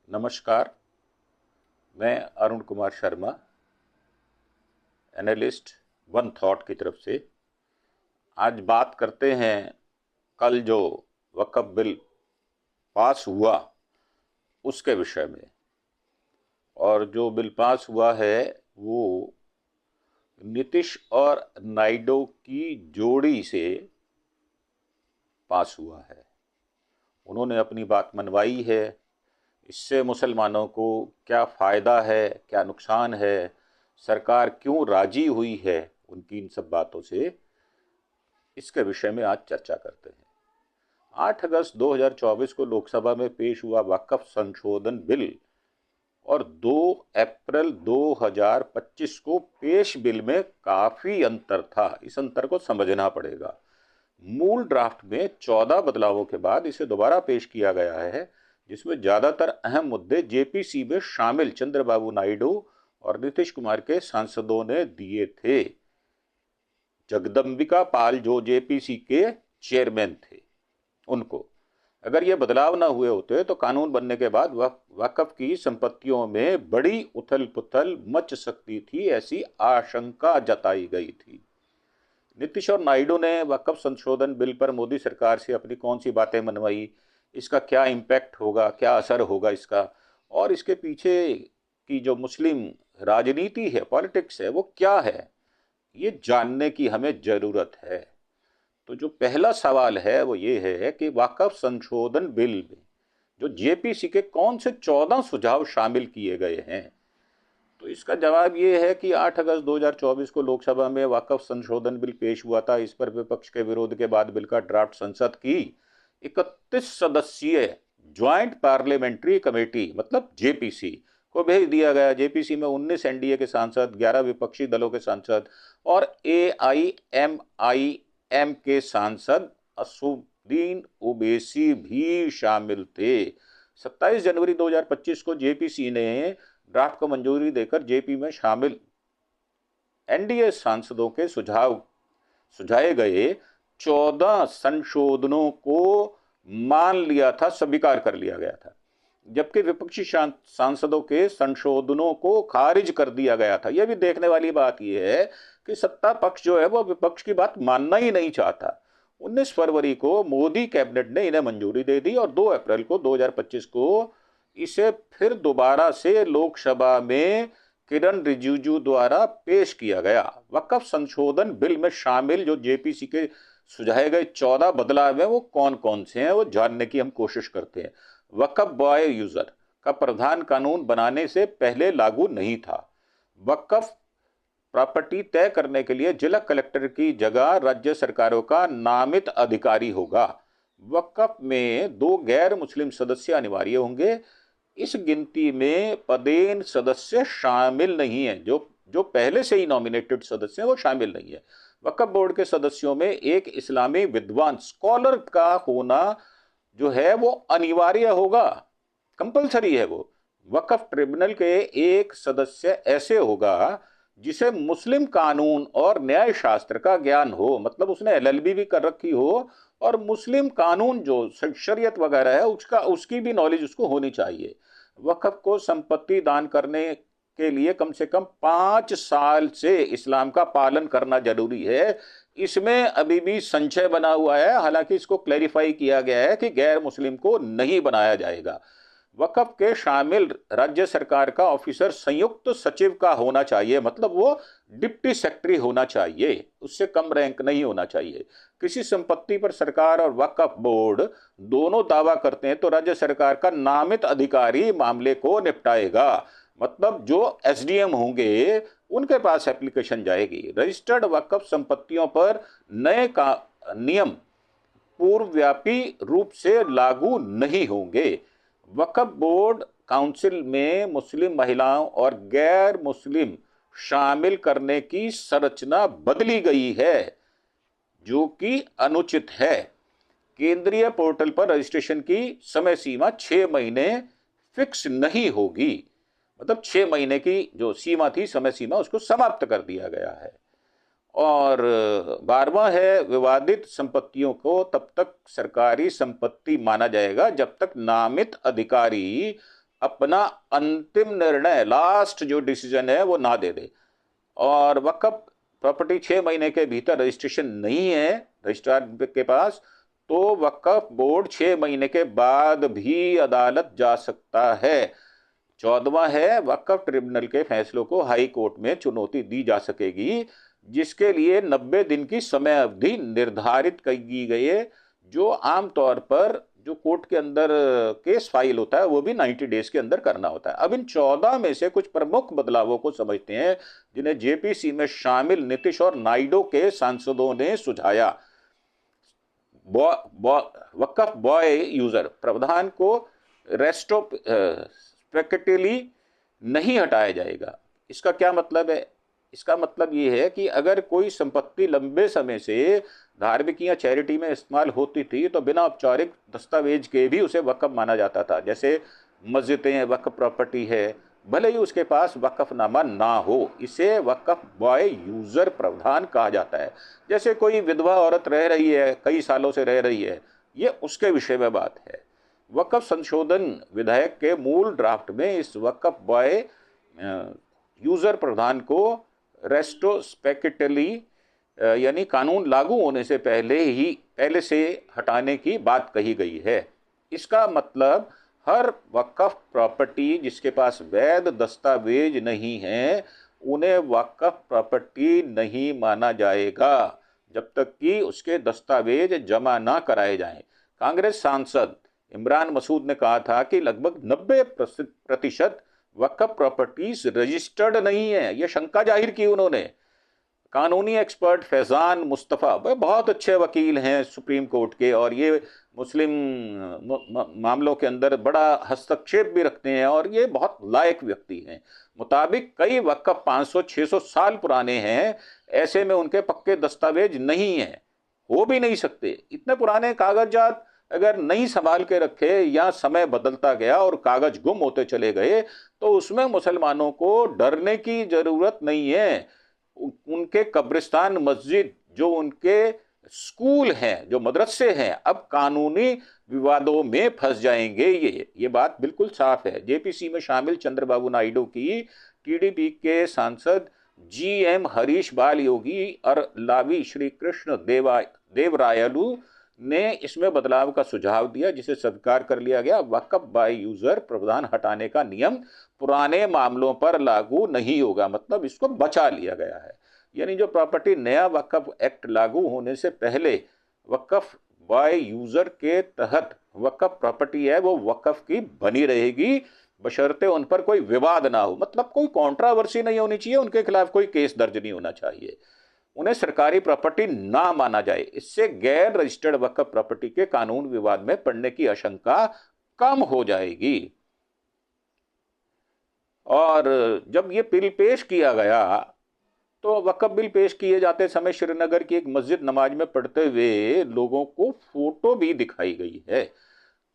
नमस्कार। मैं Arun Kumar Sharma, analyst one thought की तरफ से आज बात करते हैं कल जो वक्फ बिल पास हुआ उसके विषय में। और जो बिल पास हुआ है वो नीतीश और नायडू की जोड़ी से पास हुआ है। उन्होंने अपनी बात मनवाई है। इससे मुसलमानों को क्या फ़ायदा है, क्या नुकसान है, सरकार क्यों राजी हुई है उनकी इन सब बातों से, इसके विषय में आज चर्चा करते हैं। 8 अगस्त 2024 को लोकसभा में पेश हुआ वक्फ संशोधन बिल और 2 अप्रैल 2025 को पेश बिल में काफ़ी अंतर था। इस अंतर को समझना पड़ेगा। मूल ड्राफ्ट में 14 बदलावों के बाद इसे दोबारा पेश किया गया है, जिसमें ज़्यादातर अहम मुद्दे जेपीसी में शामिल चंद्रबाबू नायडू और नीतीश कुमार के सांसदों ने दिए थे। जगदम्बिका पाल जो जेपीसी के चेयरमैन थे, उनको अगर ये बदलाव ना हुए होते तो कानून बनने के बाद वक्फ की संपत्तियों में बड़ी उथल पुथल मच सकती थी, ऐसी आशंका जताई गई थी। नीतीश और नायडू ने वक्फ संशोधन बिल पर मोदी सरकार से अपनी कौन सी बातें मनवाई, इसका क्या इम्पैक्ट होगा, क्या असर होगा इसका, और इसके पीछे की जो मुस्लिम राजनीति है, पॉलिटिक्स है, वो क्या है, ये जानने की हमें ज़रूरत है। तो जो पहला सवाल है वो ये है कि वक्फ संशोधन बिल में जो जेपीसी के कौन से 14 सुझाव शामिल किए गए हैं। तो इसका जवाब ये है कि 8 अगस्त 2024 को लोकसभा में वक्फ संशोधन बिल पेश हुआ था। इस पर विपक्ष के विरोध के बाद बिल का ड्राफ्ट संसद की 31 सदस्यीय ज्वाइंट पार्लियामेंट्री कमेटी मतलब जेपीसी को भेज दिया गया। जेपीसी में 19 एनडीए के सांसद, 11 विपक्षी दलों के सांसद और एआईएमआईएम के सांसद असदुद्दीन ओवैसी भी शामिल थे। 27 जनवरी 2025 को जेपीसी ने ड्राफ्ट को मंजूरी देकर जेपी में शामिल एनडीए सांसदों के सुझाए गए 14 संशोधनों को मान लिया था, स्वीकार कर लिया गया था, जबकि विपक्षी सांसदों के संशोधनों को खारिज कर दिया गया था। यह भी देखने वाली बात यह है कि सत्ता पक्ष जो है वो विपक्ष की बात मानना ही नहीं चाहता। 19 फरवरी को मोदी कैबिनेट ने इन्हें मंजूरी दे दी और 2 अप्रैल को 2025 को इसे फिर दोबारा से लोकसभा में किरण रिजिजू द्वारा पेश किया गया। वक्फ संशोधन बिल में शामिल जो जेपीसी के सुझाए गए 14 बदलाव हैं वो कौन कौन से हैं वो जानने की हम कोशिश करते हैं। वक्फ बॉय यूजर का प्रावधान कानून बनाने से पहले लागू नहीं था। वक्फ प्रॉपर्टी तय करने के लिए जिला कलेक्टर की जगह राज्य सरकारों का नामित अधिकारी होगा। वक्फ में 2 गैर मुस्लिम सदस्य अनिवार्य होंगे। इस गिनती में पदेन सदस्य शामिल नहीं है। जो पहले से ही नॉमिनेटेड सदस्य हैं वो शामिल नहीं है। वक्फ बोर्ड के सदस्यों में एक इस्लामी विद्वान स्कॉलर का होना जो है वो अनिवार्य होगा, कंपलसरी है वो। वक्फ ट्रिब्यूनल के एक सदस्य ऐसे होगा जिसे मुस्लिम कानून और न्याय शास्त्र का ज्ञान हो, मतलब उसने एलएलबी भी कर रखी हो और मुस्लिम कानून जो शरीयत वगैरह है उसकी भी नॉलेज उसको होनी चाहिए। वक्फ को संपत्ति दान करने के लिए कम से कम 5 साल से इस्लाम का पालन करना जरूरी है। इसमें अभी भी संशय बना हुआ है, हालांकि इसको क्लैरिफाई किया गया है कि गैर मुस्लिम को नहीं बनाया जाएगा। वक्फ के शामिल राज्य सरकार का ऑफिसर संयुक्त सचिव का होना चाहिए, मतलब वो डिप्टी सेक्रेटरी होना चाहिए, उससे कम रैंक नहीं होना चाहिए। किसी संपत्ति पर सरकार और वक्फ बोर्ड दोनों दावा करते हैं तो राज्य सरकार का नामित अधिकारी मामले को निपटाएगा, मतलब जो एसडीएम होंगे उनके पास एप्लीकेशन जाएगी। रजिस्टर्ड वक्फ संपत्तियों पर नए का नियम पूर्वव्यापी रूप से लागू नहीं होंगे। वक्फ बोर्ड काउंसिल में मुस्लिम महिलाओं और गैर मुस्लिम शामिल करने की संरचना बदली गई है, जो कि अनुचित है। केंद्रीय पोर्टल पर रजिस्ट्रेशन की समय सीमा 6 महीने फिक्स नहीं होगी, मतलब 6 महीने की जो सीमा थी, समय सीमा, उसको समाप्त कर दिया गया है। और 12वां है, विवादित संपत्तियों को तब तक सरकारी संपत्ति माना जाएगा जब तक नामित अधिकारी अपना अंतिम निर्णय, लास्ट जो डिसीजन है वो ना दे दे। और वक्फ प्रॉपर्टी 6 महीने के भीतर रजिस्ट्रेशन नहीं है रजिस्ट्रार के पास, तो वक्फ बोर्ड 6 महीने के बाद भी अदालत जा सकता है। 14वां है, वक्फ ट्रिब्यूनल के फैसलों को हाई कोर्ट में चुनौती दी जा सकेगी, जिसके लिए 90 दिन की समय अवधि निर्धारित की गई है, जो आमतौर पर जो कोर्ट के अंदर केस फाइल होता है वो भी 90 डेज के अंदर करना होता है। अब इन 14 में से कुछ प्रमुख बदलावों को समझते हैं जिन्हें जेपीसी में शामिल नीतीश और नायडू के सांसदों ने सुझाया। वक्फ बॉय यूजर प्रावधान को रेस्ट्रोस्पेक्टिवली नहीं हटाया जाएगा। इसका क्या मतलब है? इसका मतलब ये है कि अगर कोई संपत्ति लंबे समय से धार्मिक या चैरिटी में इस्तेमाल होती थी तो बिना औपचारिक दस्तावेज के भी उसे वक्फ माना जाता था। जैसे मस्जिदें वक्फ प्रॉपर्टी है, भले ही उसके पास वक्फनामा ना हो, इसे वक्फ बॉय यूजर प्रावधान कहा जाता है। जैसे कोई विधवा औरत रह रही है, कई सालों से रह रही है, ये उसके विषय में बात है। वक्फ संशोधन विधेयक के मूल ड्राफ्ट में इस वक्फ बॉय यूजर प्रावधान को रेस्ट्रोस्पेक्टिवली यानी कानून लागू होने से पहले से हटाने की बात कही गई है। इसका मतलब हर वक्फ प्रॉपर्टी जिसके पास वैध दस्तावेज नहीं है उन्हें वक्फ प्रॉपर्टी नहीं माना जाएगा जब तक कि उसके दस्तावेज जमा ना कराए जाएं। कांग्रेस सांसद इमरान मसूद ने कहा था कि लगभग 90% वक्फ प्रॉपर्टीज रजिस्टर्ड नहीं है। यह शंका जाहिर की उन्होंने। कानूनी एक्सपर्ट फैजान मुस्तफ़ा, वह बहुत अच्छे वकील हैं सुप्रीम कोर्ट के, और ये मुस्लिम मामलों के अंदर बड़ा हस्तक्षेप भी रखते हैं और ये बहुत लायक व्यक्ति हैं। मुताबिक कई वक्फ 500-600 साल पुराने हैं, ऐसे में उनके पक्के दस्तावेज नहीं हैं, हो भी नहीं सकते। इतने पुराने कागजात अगर नहीं संभाल के रखे या समय बदलता गया और कागज गुम होते चले गए तो उसमें मुसलमानों को डरने की जरूरत नहीं है। उनके कब्रिस्तान, मस्जिद, जो उनके स्कूल हैं, जो मदरसे हैं, अब कानूनी विवादों में फंस जाएंगे। ये बात बिल्कुल साफ है। जेपीसी में शामिल चंद्रबाबू नायडू की टीडीपी के सांसद जीएम हरीश बाल योगी और लावी श्री कृष्ण देवरायलू ने इसमें बदलाव का सुझाव दिया, जिसे स्वीकार कर लिया गया। वक्फ बाय यूजर प्रावधान हटाने का नियम पुराने मामलों पर लागू नहीं होगा, मतलब इसको बचा लिया गया है। यानी जो प्रॉपर्टी नया वक्फ एक्ट लागू होने से पहले वक्फ बाय यूजर के तहत वक्फ प्रॉपर्टी है वो वक्फ की बनी रहेगी, बशर्ते उन पर कोई विवाद ना हो, मतलब कोई कंट्रोवर्सी नहीं होनी चाहिए, उनके खिलाफ कोई केस दर्ज नहीं होना चाहिए, उन्हें सरकारी प्रॉपर्टी ना माना जाए। इससे गैर रजिस्टर्ड वक्फ प्रॉपर्टी के कानून विवाद में पड़ने की आशंका कम हो जाएगी। और जब ये बिल पेश किया गया तो वक्फ बिल पेश किए जाते समय श्रीनगर की एक मस्जिद नमाज में पढ़ते हुए लोगों को फोटो भी दिखाई गई है।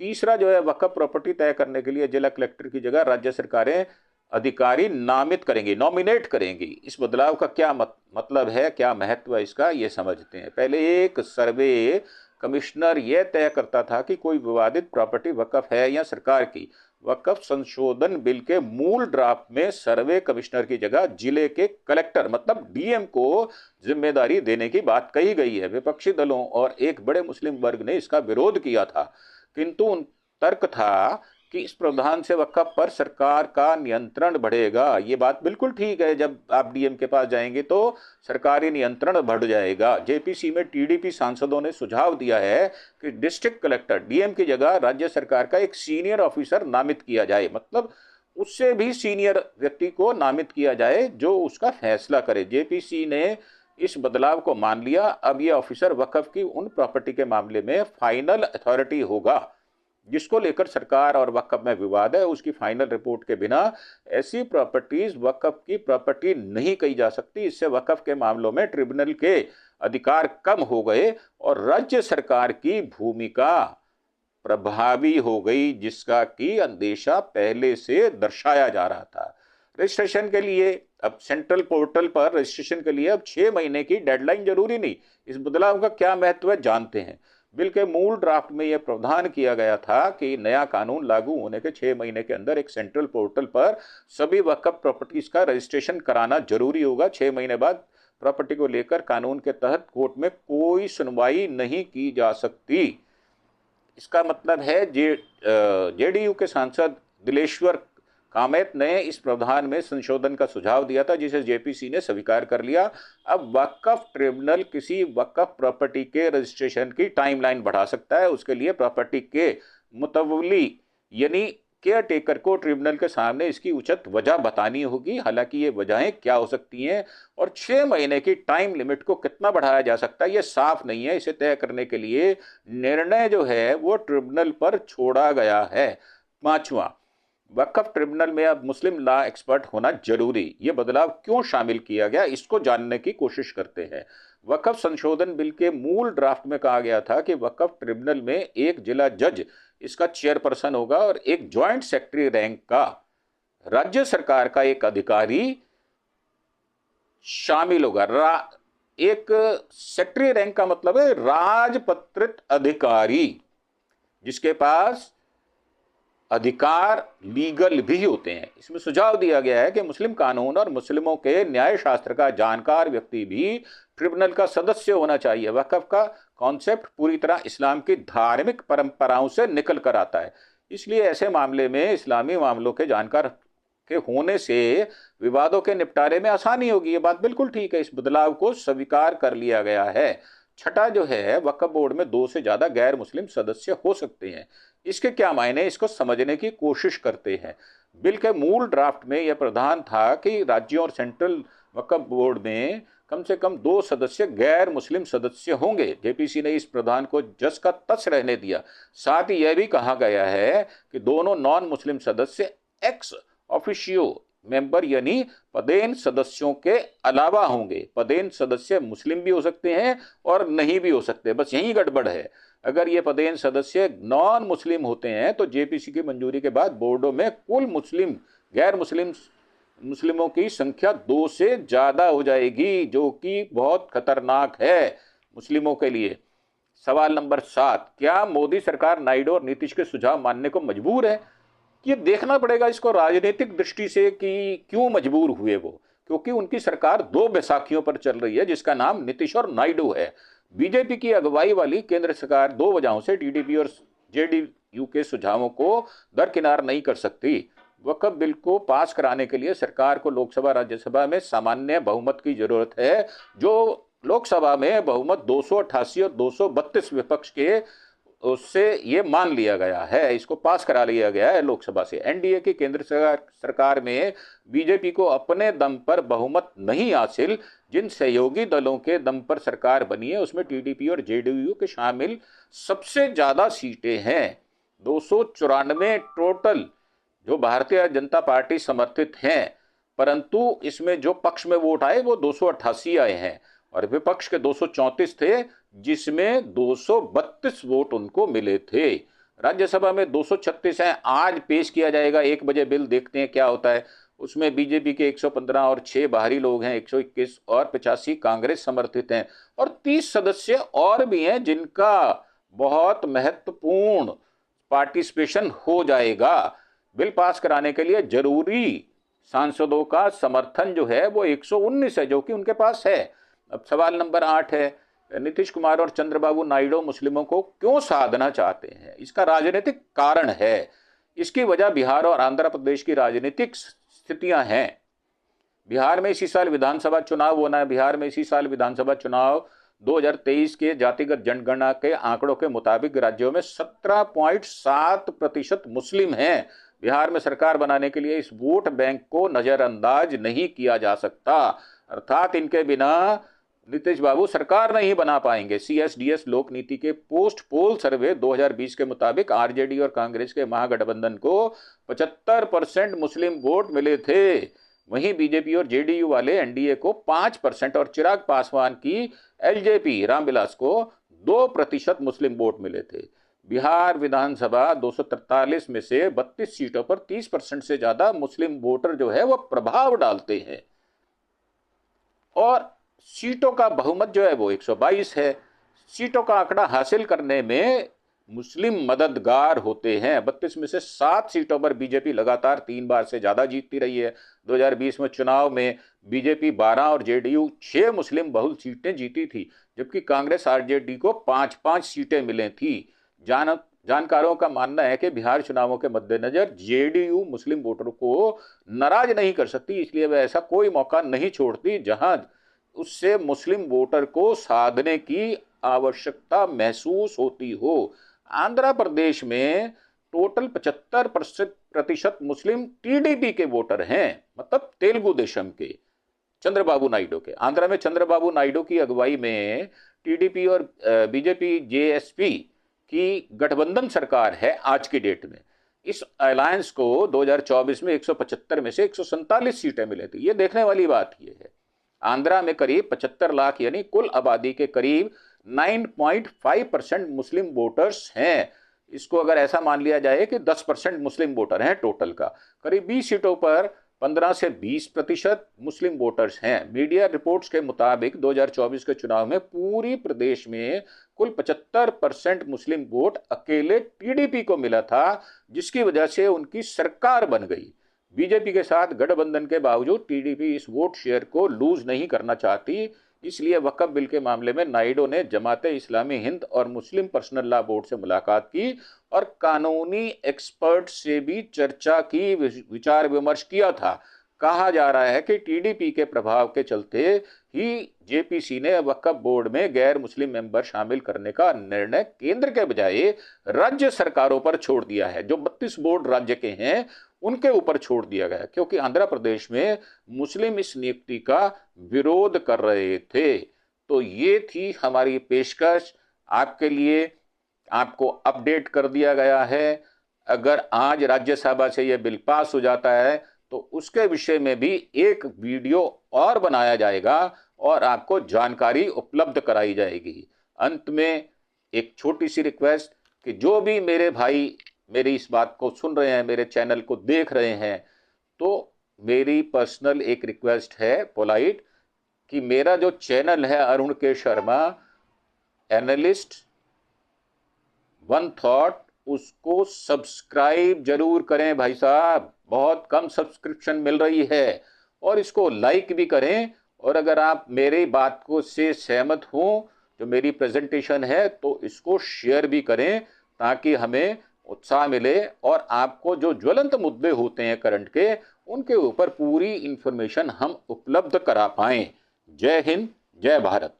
तीसरा जो है, वक्फ प्रॉपर्टी तय करने के लिए जिला कलेक्टर की जगह राज्य सरकारें अधिकारी नामित करेंगी, नॉमिनेट करेंगी। इस बदलाव का क्या मतलब है, क्या महत्व है इसका, ये समझते हैं। पहले एक सर्वे कमिश्नर यह तय करता था कि कोई विवादित प्रॉपर्टी वक्फ है या सरकार की। वक्फ संशोधन बिल के मूल ड्राफ्ट में सर्वे कमिश्नर की जगह जिले के कलेक्टर मतलब डीएम को जिम्मेदारी देने की बात कही गई है। विपक्षी दलों और एक बड़े मुस्लिम वर्ग ने इसका विरोध किया था, किंतु तर्क था कि इस प्रावधान से वक्फ पर सरकार का नियंत्रण बढ़ेगा। ये बात बिल्कुल ठीक है, जब आप डीएम के पास जाएंगे तो सरकारी नियंत्रण बढ़ जाएगा। जेपीसी में टीडीपी सांसदों ने सुझाव दिया है कि डिस्ट्रिक्ट कलेक्टर डीएम की जगह राज्य सरकार का एक सीनियर ऑफिसर नामित किया जाए, मतलब उससे भी सीनियर व्यक्ति को नामित किया जाए जो उसका फैसला करे। जेपीसी ने इस बदलाव को मान लिया। अब यह ऑफिसर वक्फ की उन प्रॉपर्टी के मामले में फाइनल अथॉरिटी होगा जिसको लेकर सरकार और वक्फ में विवाद है। उसकी फाइनल रिपोर्ट के बिना ऐसी प्रॉपर्टीज वक्फ की प्रॉपर्टी नहीं कही जा सकती। इससे वक्फ के मामलों में ट्रिब्यूनल के अधिकार कम हो गए और राज्य सरकार की भूमिका प्रभावी हो गई, जिसका कि अंदेशा पहले से दर्शाया जा रहा था। रजिस्ट्रेशन के लिए अब सेंट्रल पोर्टल पर रजिस्ट्रेशन के लिए अब 6 महीने की डेडलाइन जरूरी नहीं। इस बदलाव का क्या महत्व है जानते हैं। बिल के मूल ड्राफ्ट में यह प्रावधान किया गया था कि नया कानून लागू होने के 6 महीने के अंदर एक सेंट्रल पोर्टल पर सभी वक्फ प्रॉपर्टीज का रजिस्ट्रेशन कराना जरूरी होगा। 6 महीने बाद प्रॉपर्टी को लेकर कानून के तहत कोर्ट में कोई सुनवाई नहीं की जा सकती। इसका मतलब है जेडीयू के सांसद दिलेश्वर कामैत ने इस प्रावधान में संशोधन का सुझाव दिया था, जिसे जेपीसी ने स्वीकार कर लिया। अब वक्फ ट्रिब्यूनल किसी वक्फ प्रॉपर्टी के रजिस्ट्रेशन की टाइमलाइन बढ़ा सकता है। उसके लिए प्रॉपर्टी के मुतवली यानी केयर टेकर को ट्रिब्यूनल के सामने इसकी उचित वजह बतानी होगी। हालांकि ये वजहें क्या हो सकती हैं और 6 महीने की टाइम लिमिट को कितना बढ़ाया जा सकता है, ये साफ नहीं है। इसे तय करने के लिए निर्णय जो है वो ट्रिब्यूनल पर छोड़ा गया है। 5वां, वक्फ ट्रिब्यूनल में अब मुस्लिम लॉ एक्सपर्ट होना जरूरी। ये बदलाव क्यों शामिल किया गया, इसको जानने की कोशिश करते हैं। वक्फ संशोधन बिल के मूल ड्राफ्ट में कहा गया था कि वक्फ ट्रिब्यूनल में एक जिला जज इसका चेयरपर्सन होगा और एक ज्वाइंट सेक्रेटरी रैंक का राज्य सरकार का एक अधिकारी शामिल होगा। एक सेक्रेटरी रैंक का मतलब है राजपत्रित अधिकारी, जिसके पास अधिकार लीगल भी होते हैं। इसमें सुझाव दिया गया है कि मुस्लिम कानून और मुस्लिमों के न्याय शास्त्र का जानकार व्यक्ति भी ट्रिब्यूनल का सदस्य होना चाहिए। वक्फ का कॉन्सेप्ट पूरी तरह इस्लाम की धार्मिक परंपराओं से निकल कर आता है, इसलिए ऐसे मामले में इस्लामी मामलों के जानकार के होने से विवादों के निपटारे में आसानी होगी। ये बात बिल्कुल ठीक है। इस बदलाव को स्वीकार कर लिया गया है। 6ठा जो है, वक्फ बोर्ड में 2 से ज्यादा गैर मुस्लिम सदस्य हो सकते हैं। इसके क्या मायने, इसको समझने की कोशिश करते हैं। बिल के मूल ड्राफ्ट में यह प्रावधान था कि राज्यों और सेंट्रल वक्फ बोर्ड में कम से कम 2 सदस्य गैर मुस्लिम सदस्य होंगे। जेपीसी ने इस प्रावधान को जस का तस रहने दिया। साथ ही यह भी कहा गया है कि दोनों नॉन मुस्लिम सदस्य एक्स ऑफिशियो मेंबर यानी पदेन सदस्यों के अलावा होंगे। पदेन सदस्य मुस्लिम भी हो सकते हैं और नहीं भी हो सकते, बस यही गड़बड़ है। अगर ये पदेन सदस्य नॉन मुस्लिम होते हैं तो जेपीसी की मंजूरी के बाद बोर्डों में कुल गैर मुस्लिमों की संख्या 2 से ज्यादा हो जाएगी, जो कि बहुत खतरनाक है मुस्लिमों के लिए। सवाल नंबर 7, क्या मोदी सरकार नायडू और नीतीश के सुझाव मानने को मजबूर है? ये देखना पड़ेगा इसको राजनीतिक दृष्टि से कि क्यों मजबूर हुए वो, क्योंकि उनकी सरकार 2 बैसाखियों पर चल रही है जिसका नाम नीतीश और नायडू है। बीजेपी की अगुवाई वाली केंद्र सरकार 2 वजहों से टीडीपी और जेडीयू के सुझावों को दरकिनार नहीं कर सकती। वक्फ बिल को पास कराने के लिए सरकार को लोकसभा राज्यसभा में सामान्य बहुमत की जरूरत है, जो लोकसभा में बहुमत 288 और 232 विपक्ष के उससे ये मान लिया गया है। इसको पास करा लिया गया है लोकसभा से। एनडीए की केंद्र सरकार में बीजेपी को अपने दम पर बहुमत नहीं हासिल। जिन सहयोगी दलों के दम पर सरकार बनी है उसमें टीडीपी और जेडीयू के शामिल सबसे ज्यादा सीटें हैं, 294 टोटल, जो भारतीय जनता पार्टी समर्थित हैं। परंतु इसमें जो पक्ष में वोट आए वो 288 आए हैं और विपक्ष के 234 थे, जिसमें 232 वोट उनको मिले थे। राज्यसभा में 236 हैं। आज पेश किया जाएगा 1 बजे बिल, देखते हैं क्या होता है। उसमें बीजेपी के 115 और 6 बाहरी लोग हैं, 121 और 85 कांग्रेस समर्थित हैं और 30 सदस्य और भी हैं जिनका बहुत महत्वपूर्ण पार्टिसिपेशन हो जाएगा। बिल पास कराने के लिए जरूरी सांसदों का समर्थन जो है वो 119 है, जो कि उनके पास है। अब सवाल नंबर 8 है, नीतीश कुमार और चंद्रबाबू नायडू मुस्लिमों को क्यों साधना चाहते हैं? इसका राजनीतिक कारण है। इसकी वजह बिहार और आंध्र प्रदेश की राजनीतिक स्थितियां हैं। बिहार में इसी साल विधानसभा चुनाव होना है। बिहार में इसी साल विधानसभा चुनाव 2023 के जातिगत जनगणना के आंकड़ों के मुताबिक राज्यों में 17.7% मुस्लिम हैं। बिहार में सरकार बनाने के लिए इस वोट बैंक को नजरअंदाज नहीं किया जा सकता, अर्थात इनके बिना नीतीश बाबू सरकार नहीं बना पाएंगे। सीएसडीएस लोक नीति के पोस्ट पोल सर्वे 2020 के मुताबिक आरजेडी और कांग्रेस के महागठबंधन को 75% मुस्लिम वोट मिले थे। वहीं बीजेपी और जेडीयू वाले एनडीए को 5% और चिराग पासवान की एलजेपी रामविलास को 2% मुस्लिम वोट मिले थे। बिहार विधानसभा 243 में से 32 सीटों पर 30% से ज्यादा मुस्लिम वोटर जो है वो प्रभाव डालते हैं और सीटों का बहुमत जो है वो 122 है। सीटों का आंकड़ा हासिल करने में मुस्लिम मददगार होते हैं। 32 में से 7 सीटों पर बीजेपी लगातार 3 बार से ज्यादा जीतती रही है। 2020 में चुनाव में बीजेपी 12 और जेडीयू 6 मुस्लिम बहुल सीटें जीती थी, जबकि कांग्रेस आरजेडी को 5-5 सीटें मिली थी। जानकारों का मानना है कि बिहार चुनावों के मद्देनजर जेडीयू मुस्लिम वोटरों को नाराज नहीं कर सकती, इसलिए वह ऐसा कोई मौका नहीं छोड़ती जहां उससे मुस्लिम वोटर को साधने की आवश्यकता महसूस होती हो। आंध्र प्रदेश में टोटल 75% मुस्लिम टीडीपी के वोटर हैं, मतलब तेलुगु देशम के, चंद्रबाबू नायडू के। आंध्र में चंद्रबाबू नायडू की अगुवाई में टीडीपी और बीजेपी जेएसपी की गठबंधन सरकार है आज की डेट में। इस अलायंस को 2024 में 175 में से 147 सीटें मिली थी। ये देखने वाली बात ये है, आंध्रा में करीब 75 लाख यानी कुल आबादी के करीब 9.5% मुस्लिम वोटर्स हैं। इसको अगर ऐसा मान लिया जाए कि 10% मुस्लिम वोटर हैं टोटल का, करीब 20 सीटों पर 15 से 20% मुस्लिम वोटर्स हैं। मीडिया रिपोर्ट्स के मुताबिक 2024 के चुनाव में पूरी प्रदेश में कुल 75% मुस्लिम वोट अकेले टीडीपी को मिला था, जिसकी वजह से उनकी सरकार बन गई। बीजेपी के साथ गठबंधन के बावजूद टीडीपी इस वोट शेयर को लूज नहीं करना चाहती, इसलिए वक्फ बिल के मामले में नायडू ने जमाते इस्लामी हिंद और मुस्लिम पर्सनल लॉ बोर्ड से मुलाकात की और कानूनी एक्सपर्ट से भी चर्चा की, विचार विमर्श किया था। कहा जा रहा है कि टीडीपी के प्रभाव के चलते ही जेपीसी ने वक्फ बोर्ड में गैर मुस्लिम मेंबर शामिल करने का निर्णय केंद्र के बजाय राज्य सरकारों पर छोड़ दिया है। जो 32 बोर्ड राज्य के हैं उनके ऊपर छोड़ दिया गया, क्योंकि आंध्र प्रदेश में मुस्लिम इस नियुक्ति का विरोध कर रहे थे। तो ये थी हमारी पेशकश आपके लिए, आपको अपडेट कर दिया गया है। अगर आज राज्यसभा से यह बिल पास हो जाता है तो उसके विषय में भी एक वीडियो और बनाया जाएगा और आपको जानकारी उपलब्ध कराई जाएगी। अंत में एक छोटी सी रिक्वेस्ट कि जो भी मेरे भाई मेरी इस बात को सुन रहे हैं, मेरे चैनल को देख रहे हैं, तो मेरी पर्सनल एक रिक्वेस्ट है पोलाइट, कि मेरा जो चैनल है अरुण के शर्मा एनालिस्ट वन थॉट, उसको सब्सक्राइब जरूर करें भाई साहब। बहुत कम सब्सक्रिप्शन मिल रही है, और इसको लाइक भी करें। और अगर आप मेरी बात को से सहमत हों, जो मेरी प्रेजेंटेशन है, तो इसको शेयर भी करें ताकि हमें उत्साह मिले और आपको जो ज्वलंत मुद्दे होते हैं करंट के, उनके ऊपर पूरी इंफॉर्मेशन हम उपलब्ध करा पाएं। जय हिंद, जय भारत।